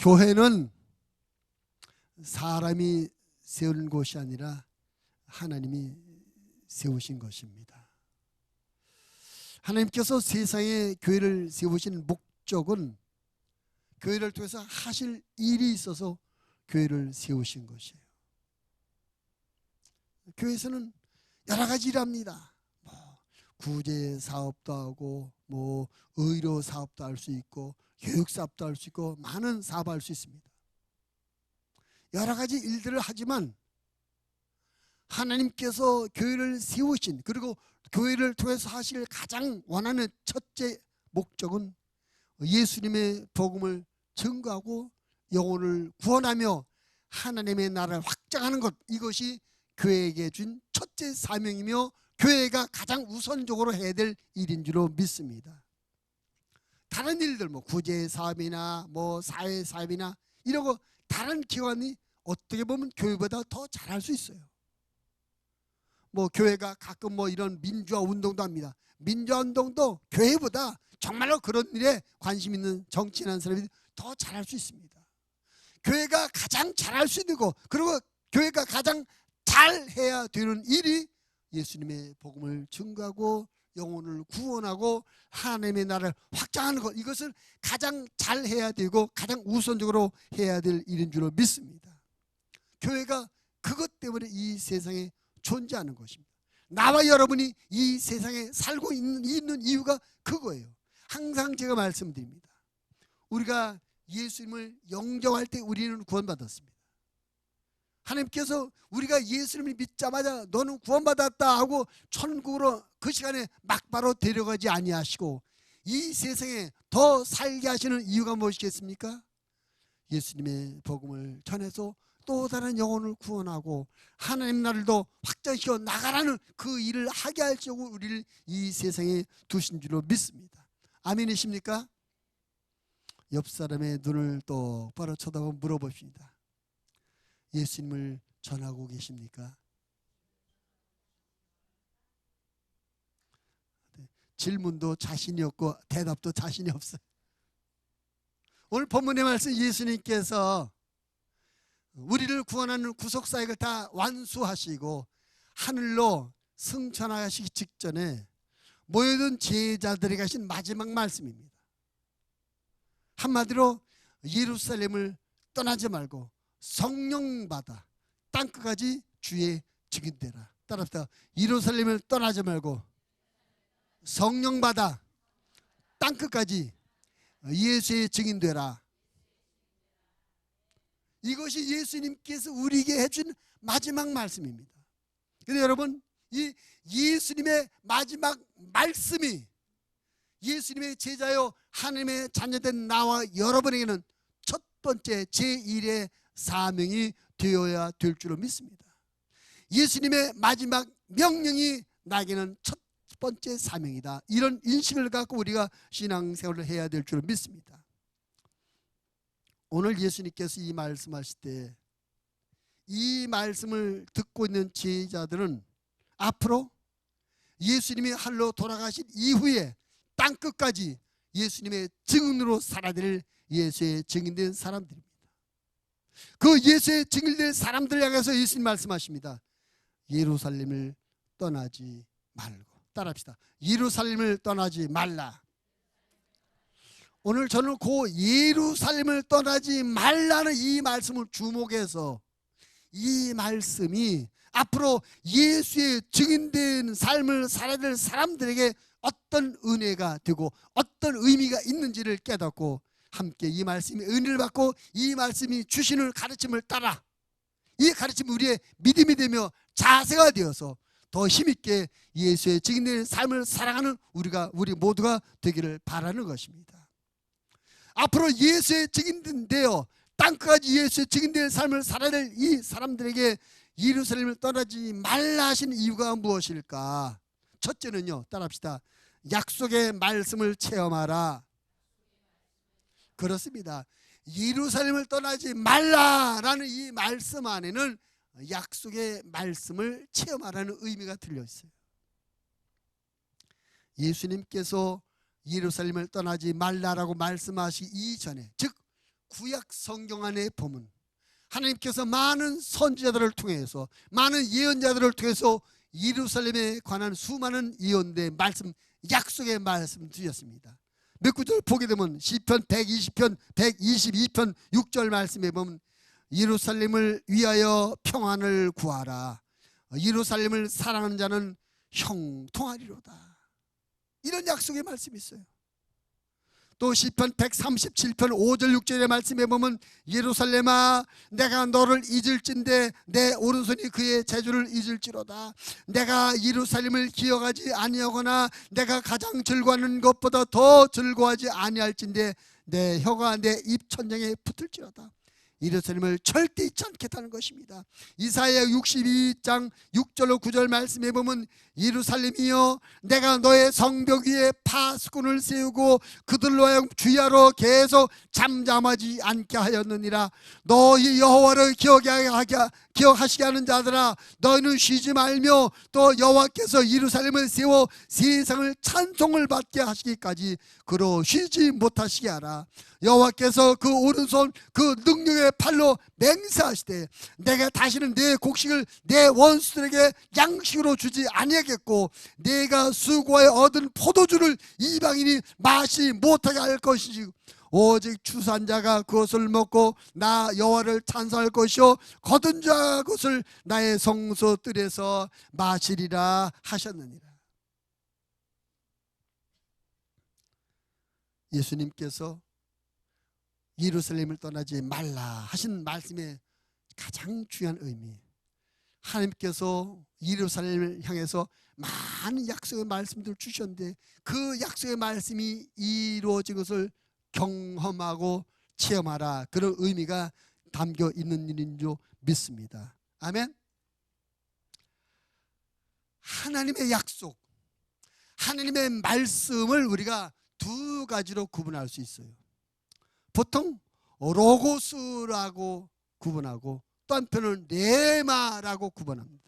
교회는 사람이 세운 곳이 아니라 하나님이 세우신 것입니다. 하나님께서 세상에 교회를 세우신 목적은 교회를 통해서 하실 일이 있어서 교회를 세우신 것이에요. 교회에서는 여러 가지 일을 합니다. 구제 사업도 하고 의료 사업도 할 수 있고 교육 사업도 할 수 있고 많은 사업을 할 수 있습니다. 여러 가지 일들을 하지만 하나님께서 교회를 세우신, 그리고 교회를 통해서 하실 가장 원하는 첫째 목적은 예수님의 복음을 증거하고 영혼을 구원하며 하나님의 나라를 확장하는 것, 이것이 교회에게 준 첫째 사명이며 교회가 가장 우선적으로 해야 될 일인 줄로 믿습니다. 다른 일들 구제 사업이나 사회 사업이나 이런 거 다른 기관이 어떻게 보면 교회보다 더 잘할 수 있어요. 교회가 가끔 이런 민주화 운동도 합니다. 민주화 운동도 교회보다 정말로 그런 일에 관심 있는 정치인한 사람이 더 잘할 수 있습니다. 교회가 가장 잘할 수 있는 거, 그리고 교회가 가장 잘해야 되는 일이 예수님의 복음을 증거하고 영혼을 구원하고 하나님의 나라를 확장하는 것, 이것을 가장 잘해야 되고 가장 우선적으로 해야 될 일인 줄로 믿습니다. 교회가 그것 때문에 이 세상에 존재하는 것입니다. 나와 여러분이 이 세상에 살고 있는 이유가 그거예요. 항상 제가 말씀드립니다. 우리가 예수님을 영접할 때 우리는 구원받았습니다. 하나님께서 우리가 예수님을 믿자마자 너는 구원받았다 하고 천국으로 그 시간에 막바로 데려가지 아니하시고 이 세상에 더 살게 하시는 이유가 무엇이겠습니까? 예수님의 복음을 전해서 또 다른 영혼을 구원하고 하나님 나라를 더 확장시켜 나가라는 그 일을 하게 하려고 우리를 이 세상에 두신 줄로 믿습니다. 아멘이십니까? 옆 사람의 눈을 똑바로 쳐다보고 물어봅시다. 예수님을 전하고 계십니까? 질문도 자신이 없고 대답도 자신이 없어요. 오늘 본문의 말씀, 예수님께서 우리를 구원하는 구속사역을 다 완수하시고 하늘로 승천하시기 직전에 모여든 제자들에게 하신 마지막 말씀입니다. 한마디로 예루살렘을 떠나지 말고 성령 받아 땅끝까지 주의 증인되라. 따라합시다. 예루살렘을 떠나지 말고 성령 받아 땅끝까지 예수의 증인되라. 이것이 예수님께서 우리에게 해준 마지막 말씀입니다. 그런데 여러분, 이 예수님의 마지막 말씀이 예수님의 제자요 하나님의 자녀된 나와 여러분에게는 첫 번째 제1의 사명이 되어야 될 줄로 믿습니다. 예수님의 마지막 명령이 나에게는 첫 번째 사명이다. 이런 인식을 갖고 우리가 신앙생활을 해야 될 줄로 믿습니다. 오늘 예수님께서 이 말씀하실 때 이 말씀을 듣고 있는 제자들은 앞으로 예수님이 하늘로 돌아가신 이후에 땅끝까지 예수님의 증인으로 살아야 될 예수의 증인된 사람들입니다. 그 예수의 증인된 사람들 향해서 예수님 말씀하십니다. 예루살렘을 떠나지 말고. 따라합시다. 예루살렘을 떠나지 말라. 오늘 저는 그 예루살렘을 떠나지 말라는 이 말씀을 주목해서 이 말씀이 앞으로 예수의 증인된 삶을 살아야 될 사람들에게 어떤 은혜가 되고 어떤 의미가 있는지를 깨닫고 함께 이 말씀이 은혜를 받고 이 말씀이 주시는 가르침을 따라 이 가르침이 우리의 믿음이 되며 자세가 되어서 더 힘있게 예수의 증인된 삶을 살아가는 우리 모두가 되기를 바라는 것입니다. 앞으로 예수의 증인된 되어 땅끝까지 예수의 증인된 삶을 살아야 될 이 사람들에게 예루살렘을 떠나지 말라 하신 이유가 무엇일까? 첫째는요, 따라합시다. 약속의 말씀을 체험하라. 그렇습니다. 예루살렘을 떠나지 말라라는 이 말씀 안에는 약속의 말씀을 체험하라는 의미가 들려 있어요. 예수님께서 예루살렘을 떠나지 말라라고 말씀하시기 이전에, 즉 구약 성경 안에 보면 하나님께서 많은 선지자들을 통해서, 많은 예언자들을 통해서 예루살렘에 관한 수많은 예언대 말씀, 약속의 말씀 주셨습니다. 몇 구절 보게 되면 시편 120편 122편 6절 말씀에 보면 예루살렘을 위하여 평안을 구하라. 예루살렘을 사랑하는 자는 형통하리로다. 이런 약속의 말씀이 있어요. 또 시편 137편 5절 6절의 말씀에 보면 예루살렘아 내가 너를 잊을진대 내 오른손이 그의 재주를 잊을지로다. 내가 예루살렘을 기억하지 아니하거나 내가 가장 즐거워하는 것보다 더 즐거워하지 아니할진대 내 혀가 내 입 천장에 붙을지로다. 예루살렘을 절대 잊지 않겠다는 것입니다. 이사야 62장 6절로 9절 말씀에 보면 예루살렘이여 내가 너의 성벽 위에 파수꾼을 세우고 그들로 하여금 주야로 계속 잠잠하지 않게 하였느니라. 너희 여호와를 기억하시게 하는 자들아 너희는 쉬지 말며 또 여호와께서 예루살렘을 세워 세상을 찬송을 받게 하시기까지 그로 쉬지 못하시게 하라. 여호와께서 그 오른손 그 능력의 팔로 맹세하시되 내가 다시는 내 곡식을 내 원수들에게 양식으로 주지 아니하겠고 내가 수고하여 얻은 포도주를 이방인이 마시지 못하게 할 것이지 오직 추수한자가 그것을 먹고 나 여호와를 찬송할 것이요 거둔 자가 그것을 나의 성소뜰에서 마시리라 하셨느니라. 예수님께서 예루살렘을 떠나지 말라 하신 말씀의 가장 중요한 의미, 하나님께서 예루살렘을 향해서 많은 약속의 말씀들을 주셨는데 그 약속의 말씀이 이루어진 것을 경험하고 체험하라, 그런 의미가 담겨 있는 일인 줄 믿습니다. 아멘. 하나님의 약속, 하나님의 말씀을 우리가 두 가지로 구분할 수 있어요. 보통 로고스라고 구분하고 또 한편은 레마라고 구분합니다.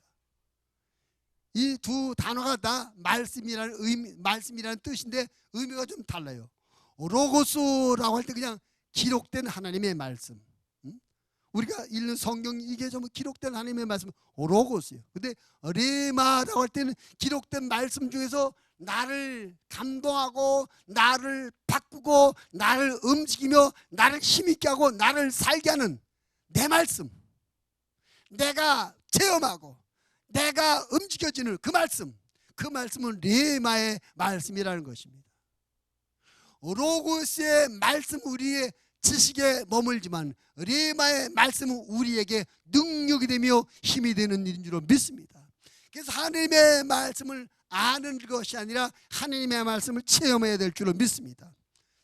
이 두 단어가 다 말씀이라는 뜻인데 의미가 좀 달라요. 로고스라고 할 때 그냥 기록된 하나님의 말씀, 우리가 읽는 성경 이게 좀 기록된 하나님의 말씀 로고스예요. 근데 레마라고 할 때는 기록된 말씀 중에서 나를 감동하고 나를 바꾸고 나를 움직이며 나를 힘있게 하고 나를 살게 하는 내 말씀, 내가 체험하고 내가 움직여지는 그 말씀은 레마의 말씀이라는 것입니다. 로고스의 말씀 우리의 지식에 머물지만 레마의 말씀은 우리에게 능력이 되며 힘이 되는 일인 줄 믿습니다. 그래서 하나님의 말씀을 아는 것이 아니라 하나님의 말씀을 체험해야 될 줄로 믿습니다.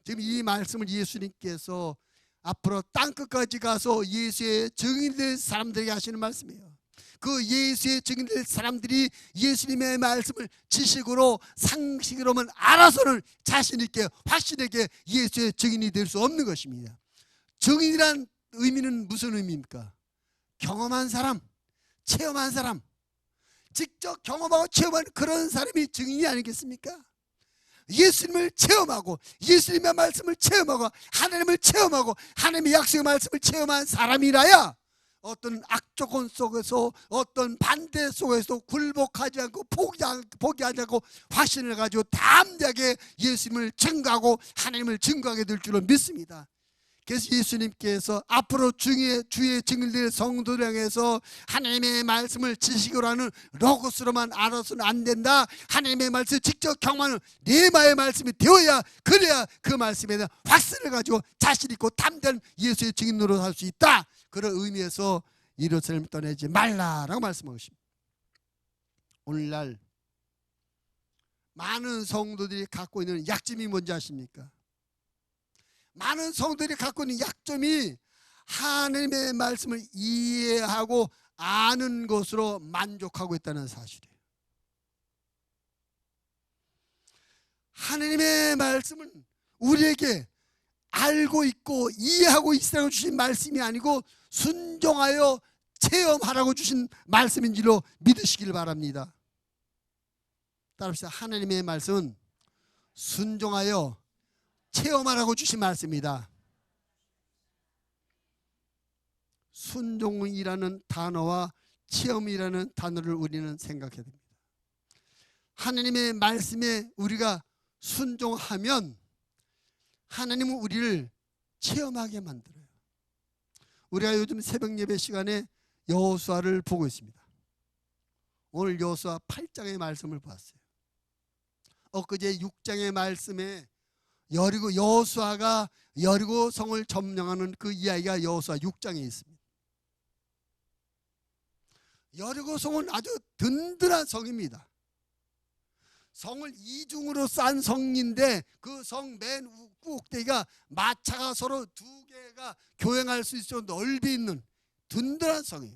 지금 이 말씀을 예수님께서 앞으로 땅끝까지 가서 예수의 증인이 될 사람들에게 하시는 말씀이에요. 그 예수의 증인이 될 사람들이 예수님의 말씀을 지식으로 상식으로만 알아서는 자신 있게 확신 있게 예수의 증인이 될 수 없는 것입니다. 증인이란 의미는 무슨 의미입니까? 경험한 사람, 체험한 사람, 직접 경험하고 체험한 그런 사람이 증인이 아니겠습니까? 예수님을 체험하고 예수님의 말씀을 체험하고 하나님을 체험하고 하나님의 약속의 말씀을 체험한 사람이라야 어떤 악조건 속에서 어떤 반대 속에서 굴복하지 않고 포기하지 않고 확신을 가지고 담대하게 예수님을 증거하고 하나님을 증거하게 될 줄로 믿습니다. 그래서 예수님께서 앞으로 주의 증인될 성도들 향해서 하나님의 말씀을 지식으로 하는 로고스로만 알아서는 안 된다. 하나님의 말씀을 직접 경험하는 레마의 말씀이 되어야, 그래야 그 말씀에 대한 확신을 가지고 자신 있고 담대한 예수의 증인으로 살 수 있다. 그런 의미에서 예루살렘을 떠나지 말라라고 말씀하고 있습니다. 오늘날 많은 성도들이 갖고 있는 약점이 뭔지 아십니까? 많은 성도들이 갖고 있는 약점이 하나님의 말씀을 이해하고 아는 것으로 만족하고 있다는 사실이에요. 하나님의 말씀은 우리에게 알고 있고 이해하고 있으라고 주신 말씀이 아니고 순종하여 체험하라고 주신 말씀인 줄로 믿으시길 바랍니다. 따라합시다. 하나님의 말씀은 순종하여 체험하라고 주신 말씀입니다. 순종이라는 단어와 체험이라는 단어를 우리는 생각해야 됩니다. 하나님의 말씀에 우리가 순종하면 하나님은 우리를 체험하게 만들어요. 우리가 요즘 새벽 예배 시간에 여호수아를 보고 있습니다. 오늘 여호수아 8장의 말씀을 봤어요. 엊그제 6장의 말씀에 여호수아가 여리고 성을 점령하는 그 이야기가 여호수아 6장에 있습니다. 여리고 성은 아주 든든한 성입니다. 성을 이중으로 싼 성인데 그 성 맨 꼭대기가 마차가 서로 두 개가 교행할 수 있을 정도 넓이 있는 든든한 성이에요.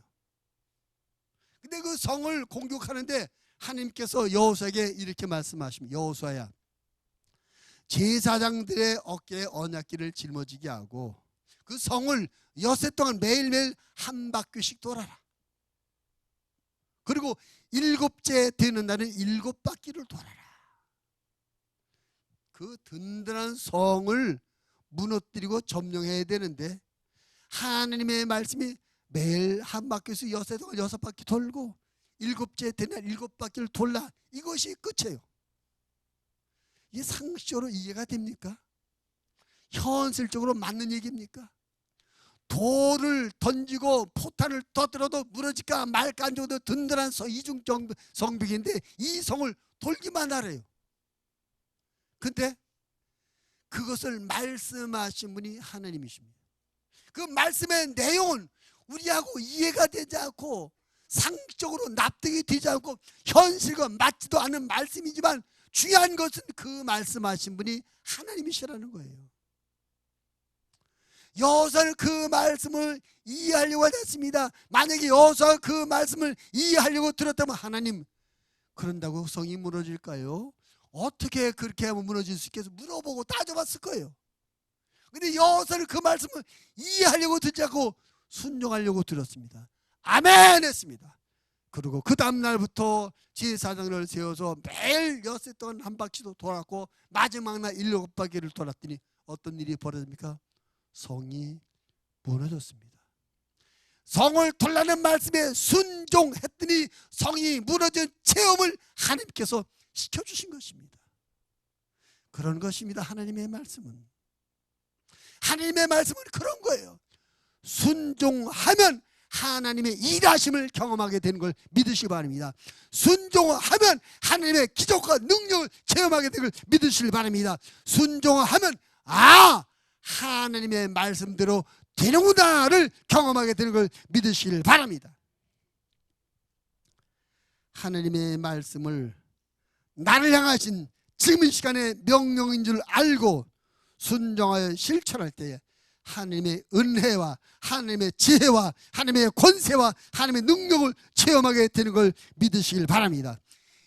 근데 그 성을 공격하는데 하나님께서 여호수아에게 이렇게 말씀하십니다. 여호수아야, 제사장들의 어깨에 언약궤를 짊어지게 하고 그 성을 엿새 동안 매일매일 한 바퀴씩 돌아라. 그리고 일곱째 되는 날은 7바퀴를 돌아라. 그 든든한 성을 무너뜨리고 점령해야 되는데 하나님의 말씀이 매일 한 바퀴씩 엿새 동안 6바퀴 돌고 7째 되는 날 7바퀴를 돌라. 이것이 끝이에요. 이게 상식적으로 이해가 됩니까? 현실적으로 맞는 얘기입니까? 돌을 던지고 포탄을 터뜨려도 무너질까 말까 한 정도 든든한 이중 성벽인데 이 성을 돌기만 하래요. 근데 그것을 말씀하신 분이 하나님이십니다. 그 말씀의 내용은 우리하고 이해가 되지 않고 상식적으로 납득이 되지 않고 현실과 맞지도 않은 말씀이지만 중요한 것은 그 말씀하신 분이 하나님이시라는 거예요. 여호수아는 그 말씀을 이해하려고 했습니다. 만약에 여호수아가 그 말씀을 이해하려고 들었다면 하나님, 그런다고 성이 무너질까요? 어떻게 그렇게 하면 무너질 수 있겠어? 물어보고 따져봤을 거예요. 근데 여호수아는 그 말씀을 이해하려고 듣지 않고 순종하려고 들었습니다. 아멘 했습니다. 그리고 그 다음날부터 제사장을 세워서 매일 엿새 동안 한 바퀴도 돌았고 마지막 날 7바퀴를 돌았더니 어떤 일이 벌어집니까? 성이 무너졌습니다. 성을 돌라는 말씀에 순종했더니 성이 무너진 체험을 하나님께서 시켜주신 것입니다. 그런 것입니다. 하나님의 말씀은. 하나님의 말씀은 그런 거예요. 순종하면 하나님의 일하심을 경험하게 되는 걸 믿으시기 바랍니다. 순종하면 하나님의 기적과 능력을 체험하게 되는 걸 믿으시기 바랍니다. 순종하면 하나님의 말씀대로 되는구나를 경험하게 되는 걸 믿으시길 바랍니다. 하나님의 말씀을 나를 향하신 지금 이 시간에 명령인 줄 알고 순종하여 실천할 때에 하나님의 은혜와 하나님의 지혜와 하나님의 권세와 하나님의 능력을 체험하게 되는 걸 믿으시길 바랍니다.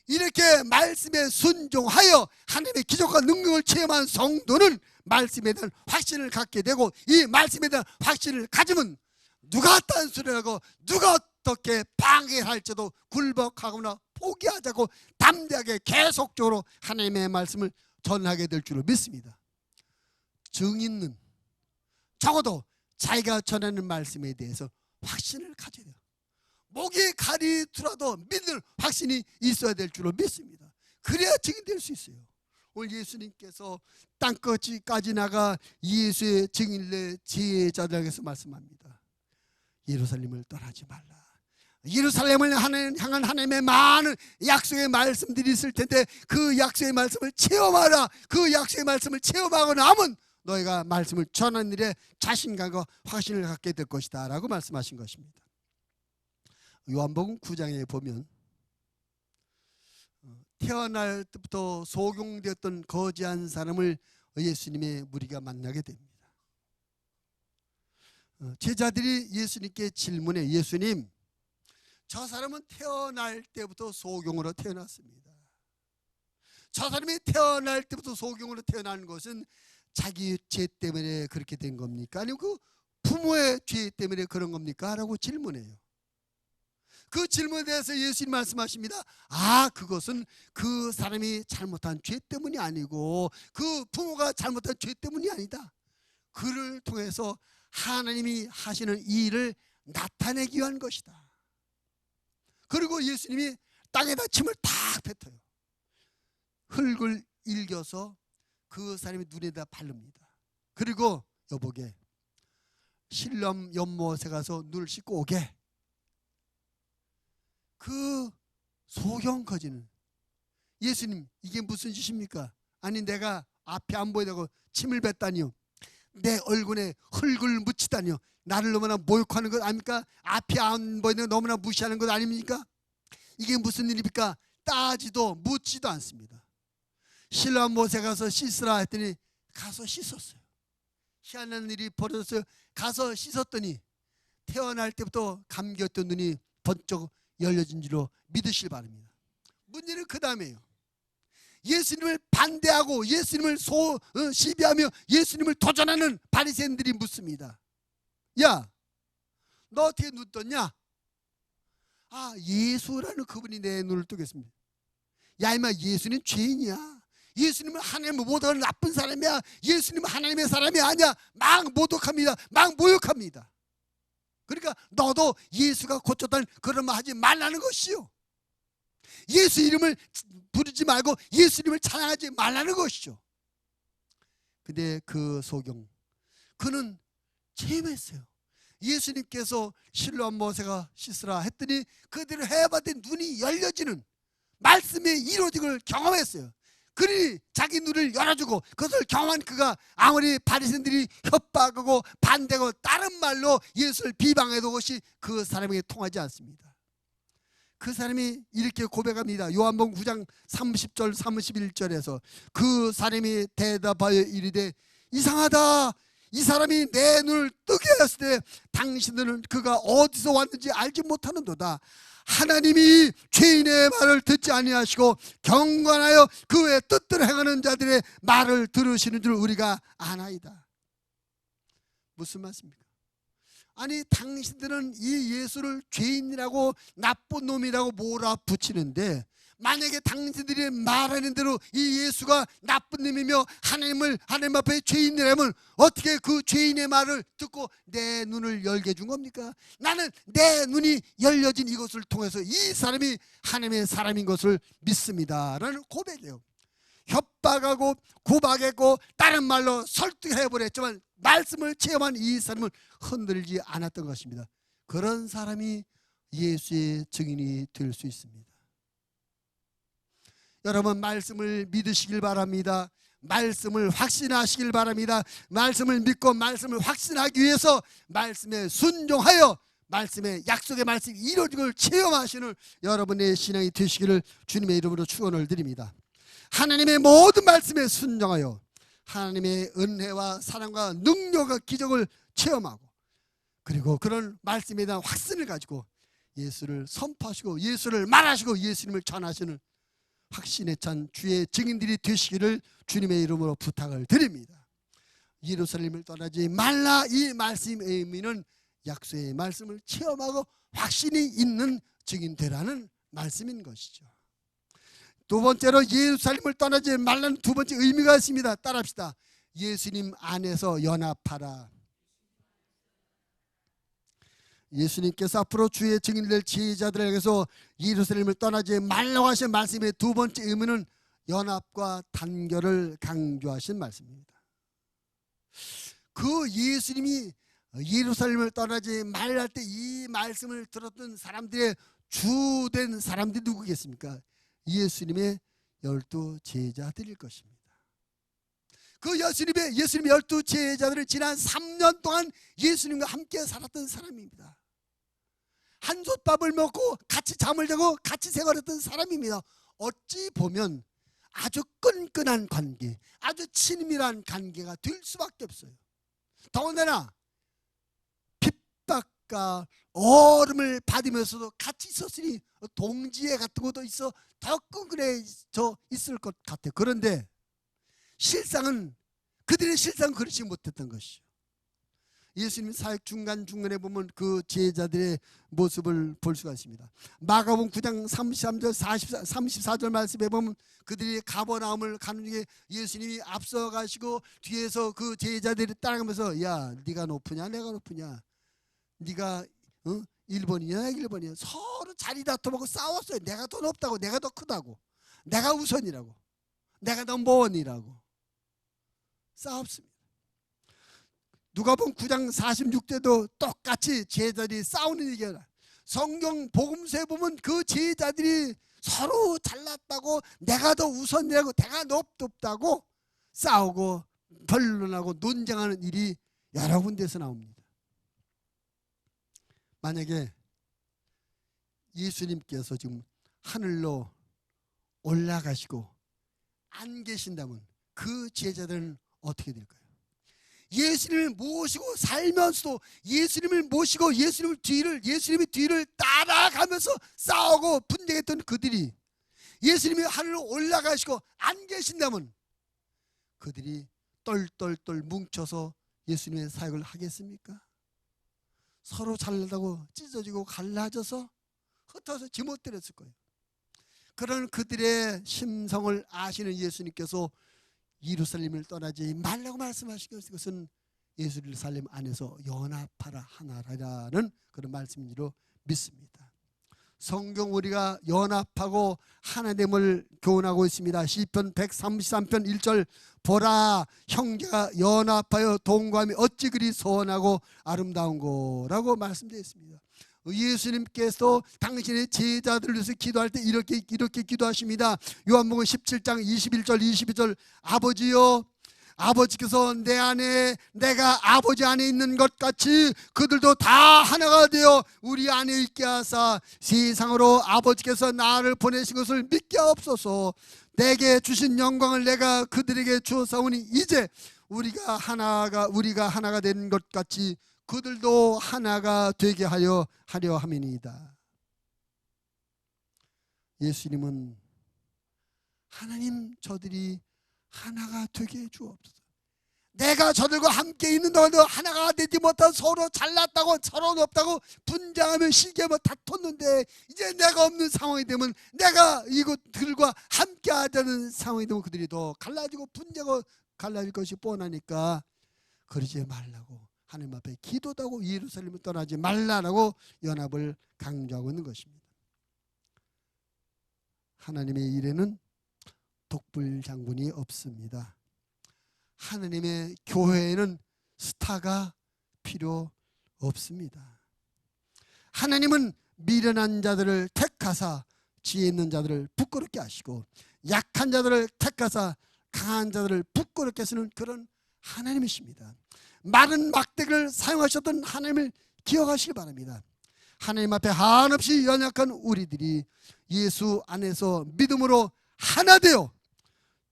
이렇게 말씀에 순종하여 하나님의 기적과 능력을 체험한 성도는 말씀에 대한 확신을 갖게 되고 이 말씀에 대한 확신을 가지면 누가 딴소리라고 누가 어떻게 방해할지도 굴복하거나 포기하자고 담대하게 계속적으로 하나님의 말씀을 전하게 될 줄로 믿습니다. 증인은 적어도 자기가 전하는 말씀에 대해서 확신을 가져야 돼요. 목이 가리더라도 믿는 확신이 있어야 될 줄로 믿습니다. 그래야 증인될 수 있어요. 오늘 예수님께서 땅끝까지 나가 예수의 증인의 제자들에게서 말씀합니다. 예루살렘을 떠나지 말라. 예루살렘을 향한 하나님의 많은 약속의 말씀들이 있을 텐데 그 약속의 말씀을 체험하라. 그 약속의 말씀을 체험하고 나면 너희가 말씀을 전하는 일에 자신감과 확신을 갖게 될 것이다 라고 말씀하신 것입니다. 요한복음 9장에 보면 태어날 때부터 소경되었던 거지한 사람을 예수님의 무리가 만나게 됩니다. 제자들이 예수님께 질문해, 예수님, 저 사람은 태어날 때부터 소경으로 태어났습니다. 저 사람이 태어날 때부터 소경으로 태어난 것은 자기 죄 때문에 그렇게 된 겁니까? 아니면 그 부모의 죄 때문에 그런 겁니까? 라고 질문해요. 그 질문에 대해서 예수님 말씀하십니다. 그것은 그 사람이 잘못한 죄 때문이 아니고 그 부모가 잘못한 죄 때문이 아니다. 그를 통해서 하나님이 하시는 이 일을 나타내기 위한 것이다. 그리고 예수님이 땅에다 침을 탁 뱉어요. 흙을 일겨서 그 사람의 눈에다 바릅니다. 그리고 여보게 실럼 연못에 가서 눈을 씻고 오게. 그 소경 거지는 예수님 이게 무슨 짓입니까? 아니 내가 앞이 안 보이다고 침을 뱉다니요, 내 얼굴에 흙을 묻히다니요, 나를 너무나 모욕하는 것 아닙니까? 앞이 안 보이는 너무나 무시하는 것 아닙니까? 이게 무슨 일입니까? 따지도 묻지도 않습니다. 실로암 못에 가서 씻으라 했더니 가서 씻었어요. 희한한 일이 벌어졌어요. 가서 씻었더니 태어날 때부터 감겼던 눈이 번쩍 열려진 줄로 믿으실 바랍니다. 문제는 그 다음에요. 예수님을 반대하고 예수님을 시비하며 예수님을 도전하는 바리새인들이 묻습니다. 야, 너 어떻게 눈 떴냐? 아, 예수라는 그분이 내 눈을 뜨겠습니다. 야 임마, 예수님 죄인이야. 예수님은 하나님을 못하는 나쁜 사람이야. 예수님은 하나님의 사람이 아니야. 막 모독합니다. 막 모욕합니다. 그러니까 너도 예수가 고쳤다는 그런 말 하지 말라는 것이요, 예수 이름을 부르지 말고 예수님을 찬양하지 말라는 것이죠. 근데 그 소경, 그는 체험했어요. 예수님께서 실로암 못에가 씻으라 했더니 그대로 해봤더니 눈이 열려지는 말씀의 이루어짐을 경험했어요. 그러니 자기 눈을 열어주고 그것을 경험한 그가 아무리 바리새인들이 협박하고 반대하고 다른 말로 예수를 비방해도 그것이 그 사람에게 통하지 않습니다. 그 사람이 이렇게 고백합니다. 요한복음 9장 30절 31절에서 그 사람이 대답하여 이르되 이상하다, 이 사람이 내 눈을 뜨게 하였을 때 당신들은 그가 어디서 왔는지 알지 못하는도다. 하나님이 죄인의 말을 듣지 아니하시고 경건하여 그 외 뜻대로 행하는 자들의 말을 들으시는 줄 우리가 아나이다. 무슨 말씀입니까? 아니 당신들은 이 예수를 죄인이라고 나쁜 놈이라고 몰아붙이는데, 만약에 당신들이 말하는 대로 이 예수가 나쁜 놈이며 하나님 앞에 죄인이라면 어떻게 그 죄인의 말을 듣고 내 눈을 열게 준 겁니까? 나는 내 눈이 열려진 이것을 통해서 이 사람이 하나님의 사람인 것을 믿습니다 라는 고백이에요. 협박하고 구박했고 다른 말로 설득해버렸지만 말씀을 체험한 이 사람은 흔들리지 않았던 것입니다. 그런 사람이 예수의 증인이 될 수 있습니다. 여러분 말씀을 믿으시길 바랍니다. 말씀을 확신하시길 바랍니다. 말씀을 믿고 말씀을 확신하기 위해서 말씀에 순종하여 말씀의 약속의 말씀이 이루어진 걸 체험하시는 여러분의 신앙이 되시기를 주님의 이름으로 축원을 드립니다. 하나님의 모든 말씀에 순종하여 하나님의 은혜와 사랑과 능력과 기적을 체험하고 그리고 그런 말씀에 대한 확신을 가지고 예수를 선포하시고 예수를 말하시고 예수님을 전하시는 확신에 찬 주의 증인들이 되시기를 주님의 이름으로 부탁을 드립니다. 예루살렘을 떠나지 말라, 이 말씀의 의미는 약속의 말씀을 체험하고 확신이 있는 증인 되라는 말씀인 것이죠. 두 번째로 예루살렘을 떠나지 말라는 두 번째 의미가 있습니다. 따라합시다. 예수님 안에서 연합하라. 예수님께서 앞으로 주의 증인될 제자들에게서 예루살렘을 떠나지 말라고 하신 말씀의 두 번째 의미는 연합과 단결을 강조하신 말씀입니다. 그 예수님이 예루살렘을 떠나지 말라 할 때 이 말씀을 들었던 사람들의 주된 사람들이 누구겠습니까? 예수님의 12 제자들일 것입니다. 그 예수님의 12 제자들은 지난 3년 동안 예수님과 함께 살았던 사람입니다. 한솥밥을 먹고 같이 잠을 자고 같이 생활했던 사람입니다. 어찌 보면 아주 끈끈한 관계, 아주 친밀한 관계가 될 수밖에 없어요. 더군다나 핍박과 어려움을 받으면서도 같이 있었으니 동지애 같은 것도 있어 더 끈끈해져 있을 것 같아요. 그런데 실상은 그들의 실상은 그렇지 못했던 것이죠. 예수님 사역 중간중간에 보면 그 제자들의 모습을 볼 수가 있습니다. 마가복음 9장 33절 34절 말씀에 보면 그들이 가버나움을 가는 중에 예수님이 앞서 가시고 뒤에서 그 제자들이 따라가면서 야 네가 높으냐 내가 높으냐, 네가 1번이냐 1번이냐 서로 자리 다퉈보고 싸웠어요. 내가 더 높다고, 내가 더 크다고, 내가 우선이라고, 내가 넘버원이라고 싸웠습니다. 누가복음 9장 46절도 똑같이 제자들이 싸우는 얘기가 성경 복음서에 보면 그 제자들이 서로 잘났다고, 내가 더 우선이라고, 내가 높다고 싸우고 변론하고 논쟁하는 일이 여러 군데서 나옵니다. 만약에 예수님께서 지금 하늘로 올라가시고 안 계신다면 그 제자들은 어떻게 될까요? 예수님을 모시고 살면서도 예수님을 모시고 예수님의 뒤를 따라가면서 싸우고 분쟁했던 그들이 예수님이 하늘로 올라가시고 안 계신다면 그들이 똘똘똘 뭉쳐서 예수님의 사역을 하겠습니까? 서로 잘나다고 찢어지고 갈라져서 흩어서 지못들었을 거예요. 그런 그들의 심성을 아시는 예수님께서 예루살렘을 떠나지 말라고 말씀하신 것은 예루살렘 안에서 연합하라 하나라는 그런 말씀으로 믿습니다. 성경 우리가 연합하고 하나됨을 교훈하고 있습니다. 시편 133편 1절 보라 형제가 연합하여 동거함이 어찌 그리 선하고 아름다운고라고 말씀되어 있습니다. 예수님께서 당신의 제자들을 위해서 기도할 때 이렇게 기도하십니다. 요한복음 17장 21절 22절 아버지여 아버지께서 내 안에 내가 아버지 안에 있는 것 같이 그들도 다 하나가 되어 우리 안에 있게 하사 세상으로 아버지께서 나를 보내신 것을 믿게 하옵소서. 내게 주신 영광을 내가 그들에게 주었사오니 이제 우리가 하나가 된 것 같이 그들도 하나가 되게 하려 함이니이다. 예수님은 하나님 저들이 하나가 되게 해 주옵소서. 내가 저들과 함께 있는 동안도 하나가 되지 못한 서로 잘났다고 서로 높다고 분쟁하며 시기하며 다퉜는데 이제 내가 없는 상황이 되면 내가 이것들과 함께 하자는 상황이 되면 그들이 더 갈라지고 분쟁하고 갈라질 것이 뻔하니까 그러지 말라고 하나님 앞에 기도도 하고 예루살렘을 떠나지 말라라고 연합을 강조하고 있는 것입니다. 하나님의 일에는 독불장군이 없습니다. 하나님의 교회에는 스타가 필요 없습니다. 하나님은 미련한 자들을 택하사 지혜 있는 자들을 부끄럽게 하시고 약한 자들을 택하사 강한 자들을 부끄럽게 하시는 그런 하나님이십니다. 마른 막대기를 사용하셨던 하나님을 기억하시기 바랍니다. 하나님 앞에 한없이 연약한 우리들이 예수 안에서 믿음으로 하나 되어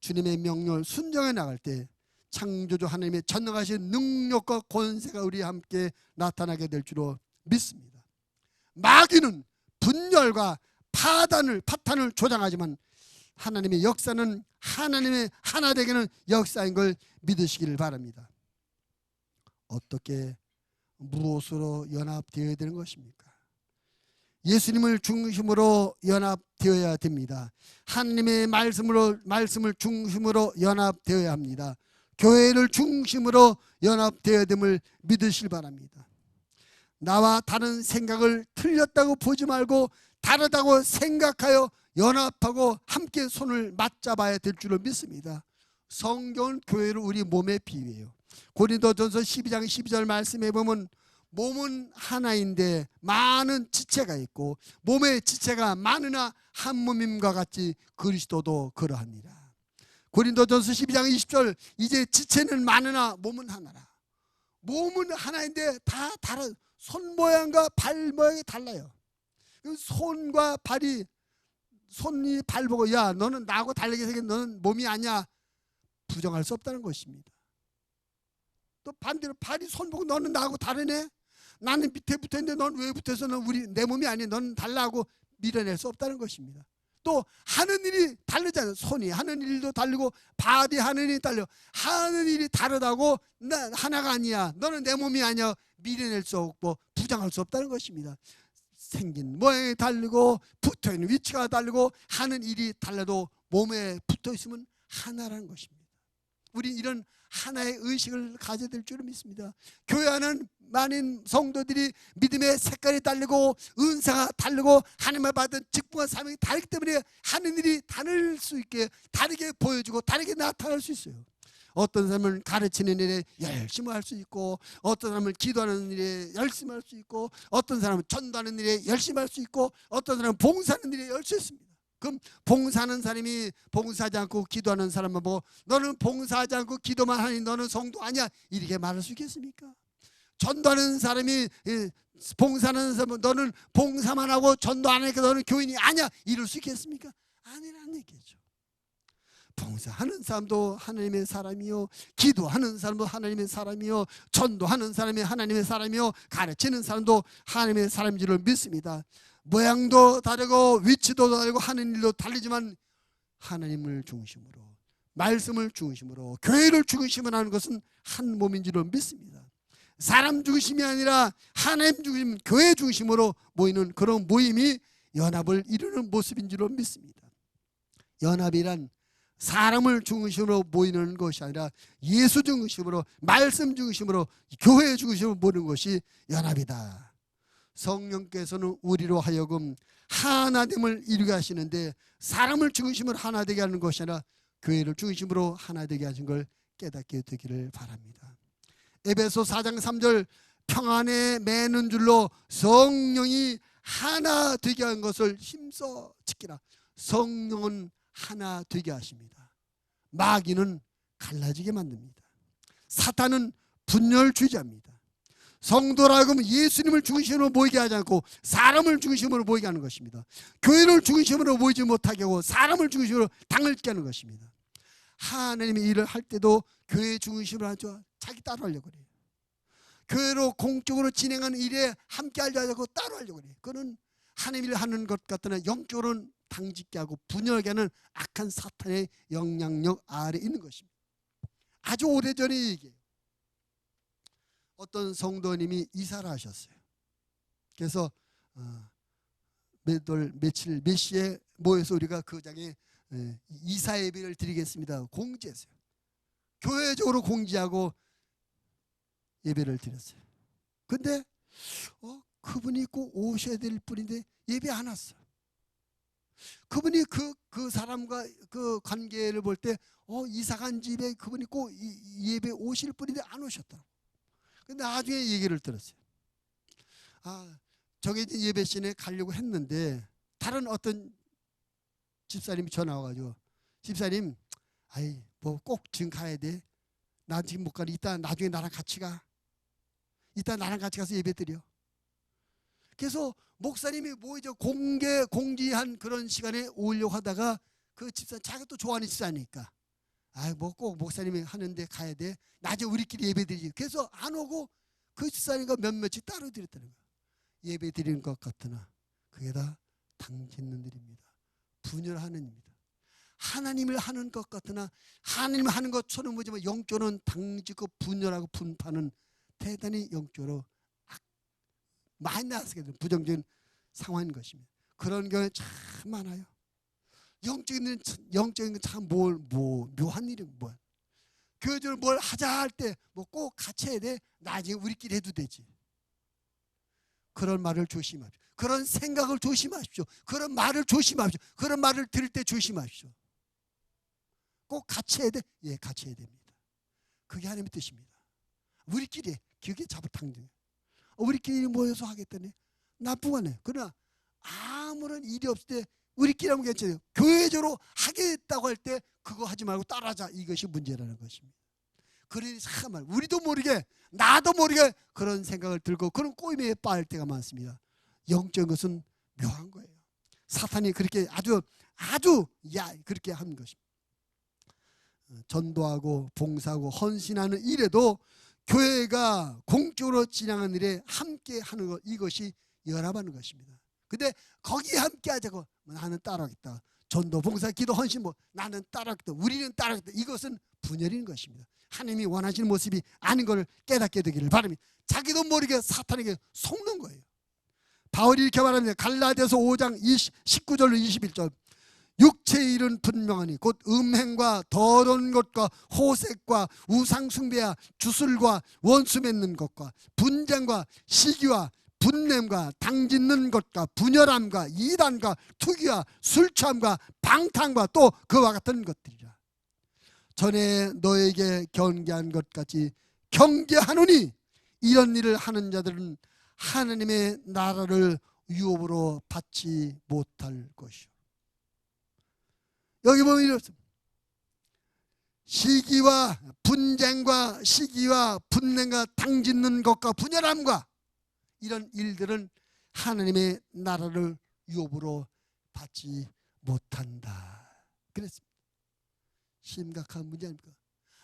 주님의 명령을 순종해 나갈 때 창조주 하나님의 전능하신 능력과 권세가 우리와 함께 나타나게 될 줄로 믿습니다. 마귀는 분열과 파탄을 조장하지만 하나님의 역사는 하나님의 하나 되기는 역사인 걸 믿으시기를 바랍니다. 어떻게 무엇으로 연합되어야 되는 것입니까? 예수님을 중심으로 연합되어야 됩니다. 하나님의 말씀을 중심으로 연합되어야 합니다. 교회를 중심으로 연합되어야 됨을 믿으시길 바랍니다. 나와 다른 생각을 틀렸다고 보지 말고 다르다고 생각하여 연합하고 함께 손을 맞잡아야 될 줄로 믿습니다. 성경은 교회를 우리 몸에 비유해요. 고린도전서 12장 12절 말씀에 보면 몸은 하나인데 많은 지체가 있고 몸의 지체가 많으나 한 몸임과 같이 그리스도도 그러합니다. 고린도전서 12장 20절 이제 지체는 많으나 몸은 하나라. 몸은 하나인데 다 다른 손 모양과 발 모양이 달라요. 손과 발이 손이 발 보고 야 너는 나하고 다르게 생긴 너는 몸이 아니야 부정할 수 없다는 것입니다. 또 반대로 발이 손 보고 너는 나하고 다르네. 나는 밑에 붙어있는데 넌 왜 붙어서 넌 내 몸이 아니야. 너는 달라고 밀어낼 수 없다는 것입니다. 또 하는 일이 다르잖아요. 손이 하는 일도 다르고 발이 하는 일이 달려. 하는 일이 다르다고 나 하나가 아니야. 너는 내 몸이 아니야. 밀어낼 수 없고 부정할 수 없다는 것입니다. 생긴 모양이 다르고 붙어있는 위치가 다르고 하는 일이 달라도 몸에 붙어있으면 하나라는 것입니다. 우리 이런 하나의 의식을 가져야 될 줄을 믿습니다. 교회 안은 많은 성도들이 믿음의 색깔이 다르고 은사가 다르고 하나님을 받은 직분과 사명이 다르기 때문에 하는 일이 다를 수 있게 다르게 보여주고 다르게 나타날 수 있어요. 어떤 사람은 가르치는 일에 열심히 할 수 있고, 어떤 사람은 기도하는 일에 열심히 할 수 있고, 어떤 사람은 전도하는 일에 열심히 할 수 있고, 어떤 사람은 봉사하는 일에 열심히 있습니다. 그럼 봉사하는 사람이 봉사하지 않고 기도하는 사람은 뭐 너는 봉사하지 않고 기도만 하니 너는 성도 아니야 이렇게 말할 수 있겠습니까? 전도하는 사람이 봉사하는 사람은 너는 봉사만 하고 전도 안 하니까 너는 교인이 아니야 이럴 수 있겠습니까? 아니라는 얘기죠. 봉사하는 사람도 하나님의 사람이요, 기도하는 사람도 하나님의 사람이요, 전도하는 사람이 하나님의 사람이요, 가르치는 사람도 하나님의 사람인 줄 믿습니다. 모양도 다르고 위치도 다르고 하는 일도 다르지만 하나님을 중심으로, 말씀을 중심으로, 교회를 중심으로 하는 것은 한 몸인 줄 믿습니다. 사람 중심이 아니라 하나님 중심, 교회 중심으로 모이는 그런 모임이 연합을 이루는 모습인 줄 믿습니다. 연합이란 사람을 중심으로 모이는 것이 아니라 예수 중심으로, 말씀 중심으로, 교회 중심으로 모이는 것이 연합이다. 성령께서는 우리로 하여금 하나됨을 이루게 하시는데 사람을 중심으로 하나 되게 하는 것이 아니라 교회를 중심으로 하나 되게 하신 걸 깨닫게 되기를 바랍니다. 에베소 4장 3절 평안에 매는 줄로 성령이 하나 되게 한 것을 힘써 지키라. 성령은 하나 되게 하십니다. 마귀는 갈라지게 만듭니다. 사탄은 분열주의자입니다. 성도라고 예수님을 중심으로 모이게 하지 않고 사람을 중심으로 모이게 하는 것입니다. 교회를 중심으로 모이지 못하게 하고 사람을 중심으로 당을 깨 하는 것입니다. 하나님의 일을 할 때도 교회 중심으로 하죠. 자기 따로 하려고 그래요. 교회로 공적으로 진행하는 일에 함께 하려고 따로 하려고 그래요. 그거는 하나님 일을 하는 것 같으나 영적으로는 당짓게 하고 분열하게 하는 악한 사탄의 영향력 아래 있는 것입니다. 아주 오래전의 얘기예요. 어떤 성도님이 이사를 하셨어요. 그래서 몇 시에 모여서 우리가 그 장에 이사 예배를 드리겠습니다. 공지했어요. 교회적으로 공지하고 예배를 드렸어요. 근데 그분이 꼭 오셔야 될 분인데 예배 안 왔어요. 그분이 그 사람과 그 관계를 볼 때 이사간 집에 그분이 꼭 예배 오실 분인데 안 오셨다. 근데 나중에 얘기를 들었어요. 정해진 예배 시간에 가려고 했는데 다른 어떤 집사님이 전화 와가지고 집사님, 뭐 꼭 지금 가야 돼. 나 지금 못 가니 이따 나중에 나랑 같이 가. 이따 나랑 같이 가서 예배 드려. 그래서 목사님이 이제 공지한 그런 시간에 오려고 하다가 그 집사 자기가 또 좋아하는 집사니까 뭐 꼭 목사님이 하는데 가야 돼. 나중에 우리끼리 예배 드리지. 그래서 안 오고 그 집사님과 몇몇이 따로 드렸다는 거예요. 예배 드리는 것 같으나 그게 다 당짓는 일입니다. 분열하는 일입니다. 하나님을 하는 것 같으나 하나님 하는 것처럼 보지만 영적으로는 당짓고 분열하고 분파는 대단히 영적으로 많이 나서게 되는 부정적인 상황인 것입니다. 그런 경우에 참 많아요. 영적인 건 참 묘한 일이 뭐야. 교회적으로 뭘 하자 할 때 뭐 꼭 같이 해야 돼. 나중에 우리끼리 해도 되지. 그런 말을 조심하십시오. 그런 생각을 조심하십시오. 그런 말을 조심하십시오. 그런 말을 들을 때 조심하십시오. 꼭 같이 해야 돼? 예, 같이 해야 됩니다. 그게 하나님의 뜻입니다. 우리끼리 그게 자부당정. 우리끼리 모여서 하겠다네. 나쁜 거네. 그러나 아무런 일이 없을 때 우리끼리 하면 괜찮아요. 교회적으로 하겠다고 할 때 그거 하지 말고 따라하자. 이것이 문제라는 것입니다. 그러니 참말 우리도 모르게 나도 모르게 그런 생각을 들고 그런 꼬임에 빠질 때가 많습니다. 영적인 것은 묘한 거예요. 사탄이 그렇게 아주 그렇게 하는 것입니다. 전도하고 봉사하고 헌신하는 일에도 교회가 공적으로 진행하는 일에 함께 하는 것, 이것이 연합하는 것입니다. 근데 거기에 함께 하자고 나는 따라하겠다. 전도, 봉사, 기도, 헌신 나는 따라하겠다. 우리는 따라하겠다. 이것은 분열인 것입니다. 하나님이 원하시는 모습이 아닌 것을 깨닫게 되기를 바랍니다. 자기도 모르게 사탄에게 속는 거예요. 바울이 이렇게 말합니다. 갈라디아서 5장 19절로 21절 육체의 일은 분명하니 곧 음행과 더러운 것과 호색과 우상숭배와 주술과 원수 맺는 것과 분쟁과 시기와 분냄과 당짓는 것과 분열함과 이단과 투기와 술취함과 방탕과 또 그와 같은 것들이라. 전에 너에게 경계한 것 같이 경계하노니 이런 일을 하는 자들은 하나님의 나라를 유업으로 받지 못할 것이요. 여기 보면 이렇습니다. 시기와 분쟁과 시기와 분냄과 당짓는 것과 분열함과 이런 일들은 하나님의 나라를 유업으로 받지 못한다. 그랬습니다. 심각한 문제 아닙니까?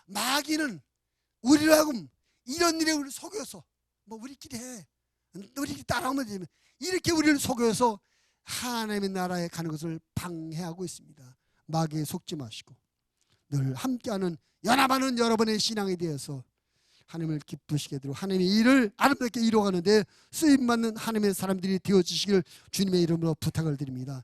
마귀는 우리를 하금 이런 일에 우리를 속여서 우리끼리 해, 우리끼리 따라오면 되면 이렇게 우리를 속여서 하나님의 나라에 가는 것을 방해하고 있습니다. 마귀에 속지 마시고 늘 함께하는 연합하는 여러분의 신앙에 대해서 하나님을 기쁘시게 되도록 하나님의 일을 아름답게 이루어가는데 쓰임받는 하나님의 사람들이 되어주시기를 주님의 이름으로 부탁을 드립니다.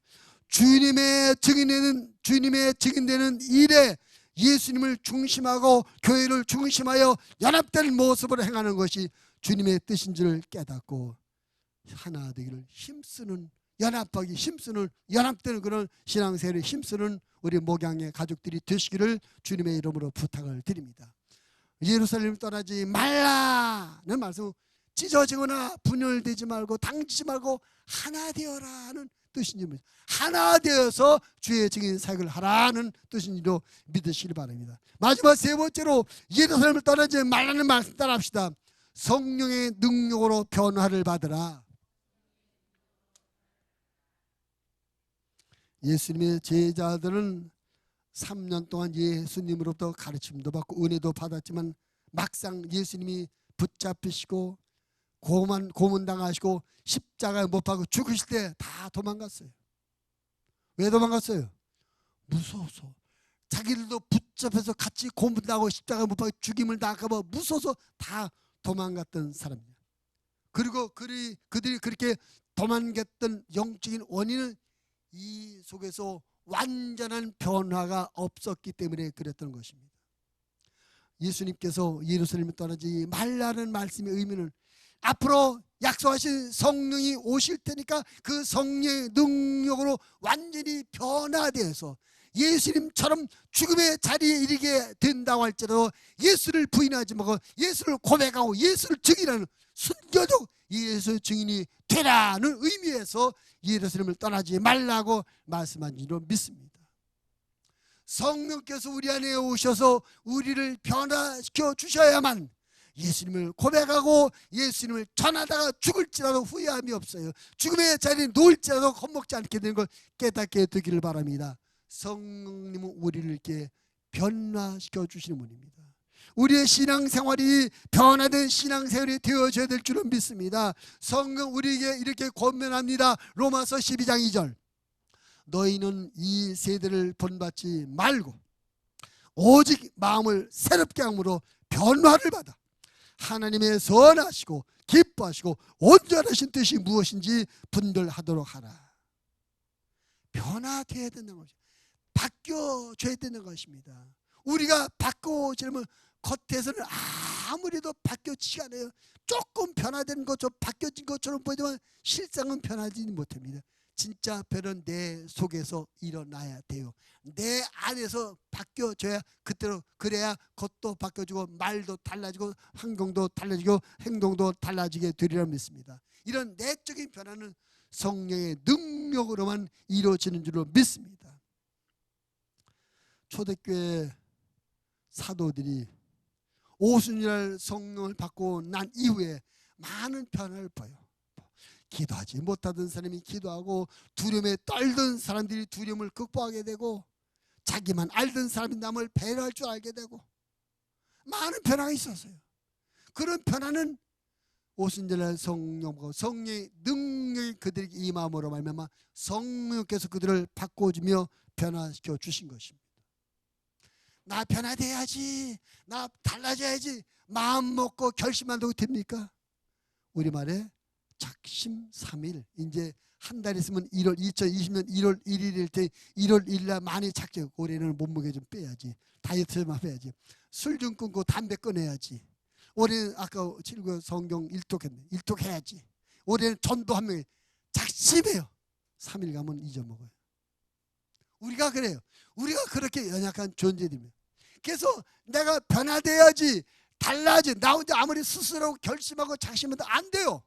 주님의 증인되는 일에 예수님을 중심하고 교회를 중심하여 연합된 모습으로 행하는 것이 주님의 뜻인 줄 깨닫고 하나 되기를 힘쓰는, 연합하기 힘쓰는, 연합되는 그런 신앙생활에 힘쓰는 우리 목양의 가족들이 되시기를 주님의 이름으로 부탁을 드립니다. 예루살렘을 떠나지 말라는 말씀, 찢어지거나 분열되지 말고 당지지 말고 하나 되어라는 뜻인지, 하나 되어서 주의 증인 사역을 하라는 뜻인지로 믿으시길 바랍니다. 마지막 세 번째로 예루살렘을 떠나지 말라는 말씀 따라합시다. 성령의 능력으로 변화를 받으라. 예수님의 제자들은 3년 동안 예수님으로부터 가르침도 받고 은혜도 받았지만 막상 예수님이 붙잡히시고 고문당하시고 십자가에 못 박고 죽으실 때 다 도망갔어요. 왜 도망갔어요? 무서워서. 자기들도 붙잡혀서 같이 고문당하고 십자가에 못 박고 죽임을 당할까 봐 무서워서 다 도망갔던 사람이에요. 그리고 그들이 그렇게 도망갔던 영적인 원인은 이 속에서 완전한 변화가 없었기 때문에 그랬던 것입니다. 예수님께서 예루살렘을 떠나지 말라는 말씀의 의미는 앞으로 약속하신 성령이 오실 테니까 그 성령의 능력으로 완전히 변화되어서 예수님처럼 죽음의 자리에 이르게 된다고 할지라도 예수를 부인하지 말고 예수를 고백하고 예수를 증인하는 순교적 예수 증인이 되라는 의미에서 예루살렘을 떠나지 말라고 말씀한 줄로 믿습니다. 성령께서 우리 안에 오셔서 우리를 변화시켜 주셔야만 예수님을 고백하고 예수님을 전하다가 죽을지라도 후회함이 없어요. 죽음의 자리에 놓을지라도 겁먹지 않게 되는 걸 깨닫게 되기를 바랍니다. 성령님은 우리를 이렇게 변화시켜 주시는 분입니다. 우리의 신앙생활이 변화된 신앙생활이 되어져야 될 줄은 믿습니다. 성경 우리에게 이렇게 권면합니다. 로마서 12장 2절, 너희는 이 세대를 본받지 말고 오직 마음을 새롭게 함으로 변화를 받아 하나님의 선하시고 기뻐하시고 온전하신 뜻이 무엇인지 분별하도록 하라. 변화되어야 된다는 것입니다. 바뀌어져야 되는 것입니다. 우리가 바꿔지려면 겉에서는 아무래도 바뀌어지지 않아요. 조금 변화된 것처럼 바뀌어진 것처럼 보이지만 실상은 변하지 못합니다. 진짜 변은 내 속에서 일어나야 돼요. 내 안에서 바뀌어져야 그때로, 그래야 겉도 바뀌어지고 말도 달라지고 환경도 달라지고 행동도 달라지게 되리라 믿습니다. 이런 내적인 변화는 성령의 능력으로만 이루어지는 줄로 믿습니다. 초대교회 사도들이 오순절 성령을 받고 난 이후에 많은 변화를 보여요. 기도하지 못하던 사람이 기도하고 두려움에 떨던 사람들이 두려움을 극복하게 되고 자기만 알던 사람이 남을 배려할 줄 알게 되고 많은 변화가 있었어요. 그런 변화는 오순절날 성령과 성령의 능력이 그들에게 임함으로 말미암아 성령께서 그들을 바꿔주며 변화시켜 주신 것입니다. 나 변화돼야지, 나 달라져야지 마음 먹고 결심한다고 됩니까? 우리말에 작심 3일, 이제 한 달 있으면 2020년 1월 1일일 때 1월 1일날 많이 작정. 올해는 몸무게 좀 빼야지. 다이어트 좀 해야지. 술 좀 끊고 담배 끊어야지. 올해는 아까 친구 성경 일독했네. 일독해야지. 올해는 전도 한 명에 작심해요. 3일 가면 잊어먹어요. 우리가 그래요. 우리가 그렇게 연약한 존재들입니다. 그래서 내가 변화돼야지, 달라야지. 나 혼자 아무리 스스로 결심하고 작심해도 안 돼요.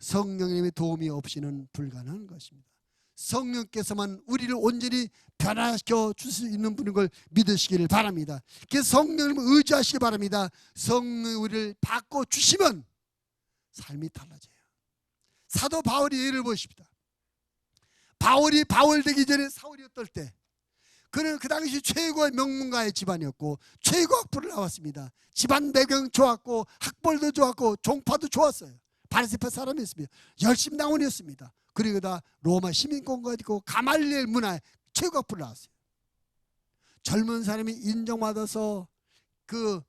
성령님의 도움이 없이는 불가능한 것입니다. 성령께서만 우리를 온전히 변화시켜 줄 수 있는 분인 걸 믿으시기를 바랍니다. 그래서 성령님을 의지하시기 바랍니다. 성령 우리를 바꿔주시면 삶이 달라져요. 사도 바울이 예를 보십니다. 바울이 바울 되기 전에 사울이었을 때, 그는 그 당시 최고의 명문가의 집안이었고 최고 학부를 나왔습니다. 집안 배경 좋았고 학벌도 좋았고 종파도 좋았어요. 바리새파 사람이었습니다. 열심 나원이었습니다. 그리고 다 로마 시민권과 있고 가말리엘 문화의 최고 학부를 나왔어요. 젊은 사람이 인정받아서 그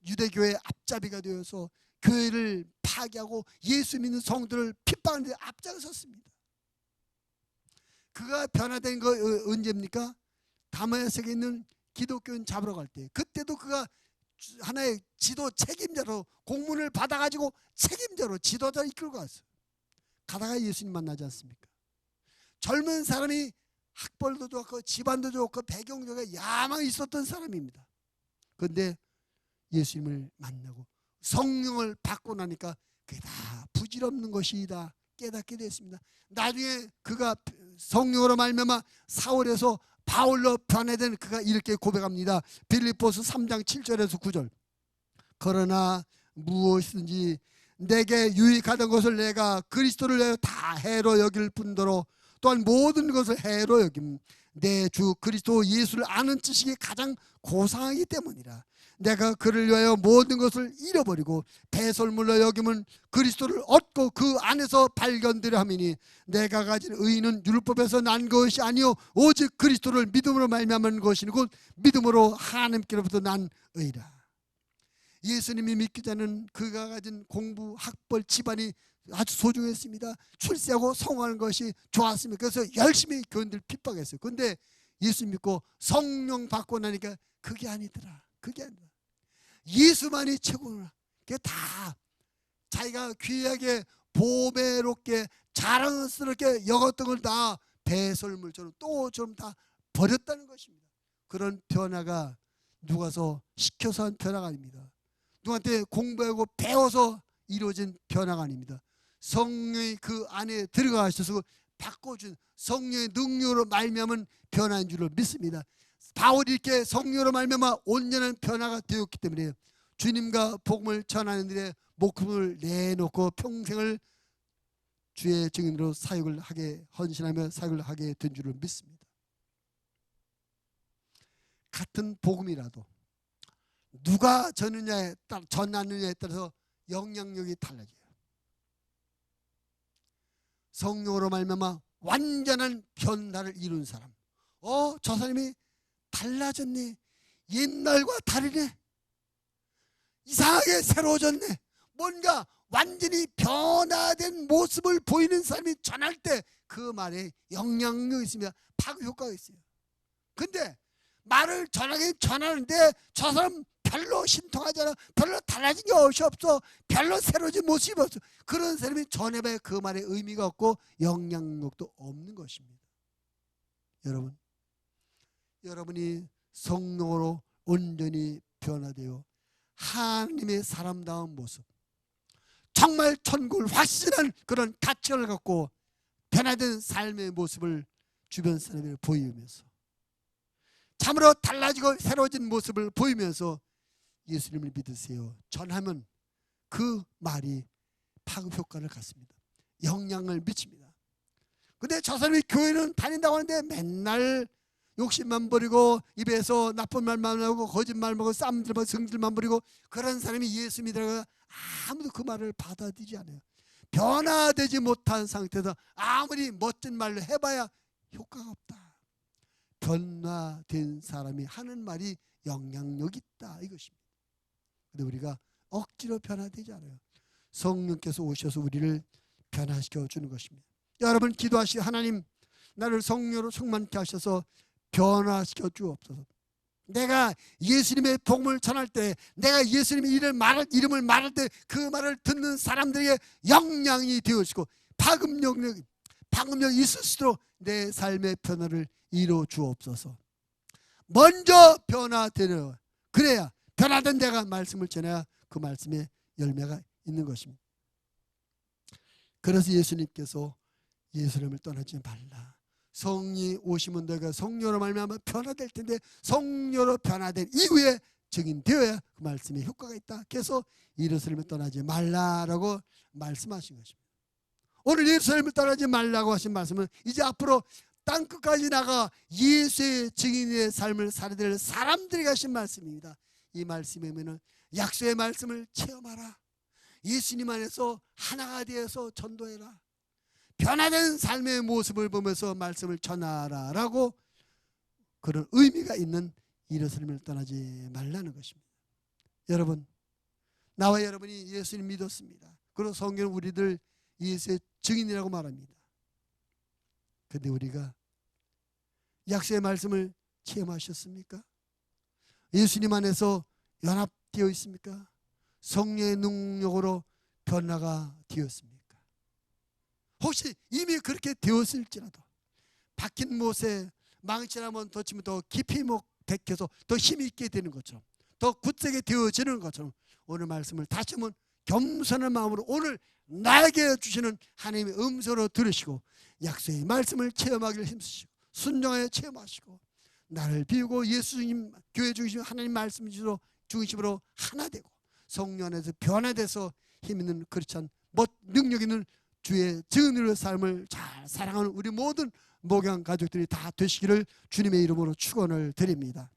유대교의 앞잡이가 되어서 교회를 파괴하고 예수 믿는 성도를 핍박하는 데 앞장섰습니다. 그가 변화된 거 언제입니까? 다메섹에 있는 기독교인 잡으러 갈 때, 그때도 그가 하나의 지도 책임자로 공문을 받아가지고 책임자로 지도자 이끌고 갔어요. 가다가 예수님 만나지 않습니까? 젊은 사람이 학벌도 좋고 집안도 좋고 배경도 좋고 야망이 있었던 사람입니다. 그런데 예수님을 만나고 성령을 받고 나니까 그게 다 부질없는 것이다 깨닫게 됐습니다. 나중에 그가 성령으로 말미암아 사울에서 바울로 변화된 그가 이렇게 고백합니다. 빌립보서 3장 7절에서 9절. 그러나 무엇이든지 내게 유익하던 것을 내가 그리스도를 위하여 다 해로 여길 뿐더러 또한 모든 것을 해로 여김 내 주 그리스도 예수를 아는 지식이 가장 고상하기 때문이라. 내가 그를 위하여 모든 것을 잃어버리고 배설물로 여김은 그리스도를 얻고 그 안에서 발견되려 함이니 내가 가진 의는 율법에서 난 것이 아니요 오직 그리스도를 믿음으로 말미암은 것이니 곧 믿음으로 하나님께로부터 난 의라. 예수님이 믿기 전에는 그가 가진 공부, 학벌, 집안이 아주 소중했습니다. 출세하고 성공하는 것이 좋았습니다. 그래서 열심히 교인들 핍박했어요. 그런데 예수 믿고 성령 받고 나니까 그게 아니더라. 그게 아니더라. 예수만이 최고구나. 그게 다 자기가 귀하게 보배롭게 자랑스럽게 여겼던 걸 다 배설물처럼 또좀 다 버렸다는 것입니다. 그런 변화가 누가서 시켜서 한 변화가 아닙니다. 누구한테 공부하고 배워서 이루어진 변화가 아닙니다. 성령이 그 안에 들어가셔서 바꿔준 성령의 능력으로 말미암은 변화인 줄로 믿습니다. 바울이 이렇게 성령으로 말미암아 온전한 변화가 되었기 때문에 주님과 복음을 전하는 일에 목숨을 내놓고 평생을 주의 증인으로 사역을 하게 헌신하며 사역을 하게 된 줄로 믿습니다. 같은 복음이라도 누가 전하느냐에 따라서 영향력이 달라져요. 성령으로 말미암아 완전한 변화를 이룬 사람, 저 사람이 달라졌네, 옛날과 다르네, 이상하게 새로워졌네, 뭔가 완전히 변화된 모습을 보이는 사람이 전할 때 그 말에 영향력이 있습니다. 파급 효과가 있어요. 근데 말을 전하는데 저 사람 별로 신통하잖아, 별로 달라진 게 없어, 별로 새로워진 모습이 없어, 그런 사람이 전해봐야 그 말에 의미가 없고 영향력도 없는 것입니다. 여러분이 성령으로 온전히 변화되어 하나님의 사람다운 모습, 정말 천국을 확신한 그런 가치를 갖고 변화된 삶의 모습을 주변 사람에게 보이면서 참으로 달라지고 새로워진 모습을 보이면서 예수님을 믿으세요 전하면 그 말이 파급 효과를 갖습니다. 영향을 미칩니다. 근데 저 사람이 교회는 다닌다고 하는데 맨날 욕심만 부리고 입에서 나쁜 말만 하고 거짓말만 하고 쌈들만 성질만 부리고 그런 사람이 예수 믿으라고 아무도 그 말을 받아들이지 않아요. 변화되지 못한 상태에서 아무리 멋진 말로 해봐야 효과가 없다. 변화된 사람이 하는 말이 영향력 있다 이것입니다. 근데 우리가 억지로 변화되지 않아요. 성령께서 오셔서 우리를 변화시켜 주는 것입니다. 여러분 기도하시기 하나님 나를 성령으로 충만케 하셔서 변화시켜 주옵소서. 내가 예수님의 복음을 전할 때 내가 예수님의 이름을 말할 때 그 말을 듣는 사람들에게 영향이 되어지고 파급력이 있을 수 있도록 내 삶의 변화를 이루어 주옵소서. 먼저 변화되려 그래야 변화된 내가 말씀을 전해야 그 말씀에 열매가 있는 것입니다. 그래서 예수님께서 예루살렘을 떠나지 말라. 성령이 오시면 너희가 성령으로 말미암아 변화될 텐데 성령으로 변화된 이후에 증인되어야 그 말씀에 효과가 있다. 그래서 예루살렘을 떠나지 말라라고 말씀하신 것입니다. 오늘 예루살렘을 떠나지 말라고 하신 말씀은 이제 앞으로 땅끝까지 나가 예수의 증인의 삶을 살아야 될 사람들에게 하신 말씀입니다. 이 말씀이면 약속의 말씀을 체험하라. 예수님 안에서 하나가 되어서 전도해라. 변화된 삶의 모습을 보면서 말씀을 전하라라고 그런 의미가 있는 예루살렘을 떠나지 말라는 것입니다. 여러분, 나와 여러분이 예수님 믿었습니다. 그리고 성경은 우리들 예수의 증인이라고 말합니다. 그런데 우리가 약속의 말씀을 체험하셨습니까? 예수님 안에서 연합되어 있습니까? 성령의 능력으로 변화가 되었습니까? 혹시 이미 그렇게 되었을지라도 박힌 못에 망치를 한번 더 치면 더 깊이 백혀서 더 힘이 있게 되는 것처럼 더 굳세게 되어지는 것처럼 오늘 말씀을 다시 한번 겸손한 마음으로 오늘 나에게 주시는 하나님의 음성으로 들으시고 약속의 말씀을 체험하기를 힘쓰시고 순종하여 체험하시고 나를 비우고 예수님 교회 중심 하나님 말씀 중심으로 하나 되고 성령 안에서 변화돼서 힘있는 그렇지 능력 있는 주의 증인으로 삶을 잘 사랑하는 우리 모든 목양 가족들이 다 되시기를 주님의 이름으로 축원을 드립니다.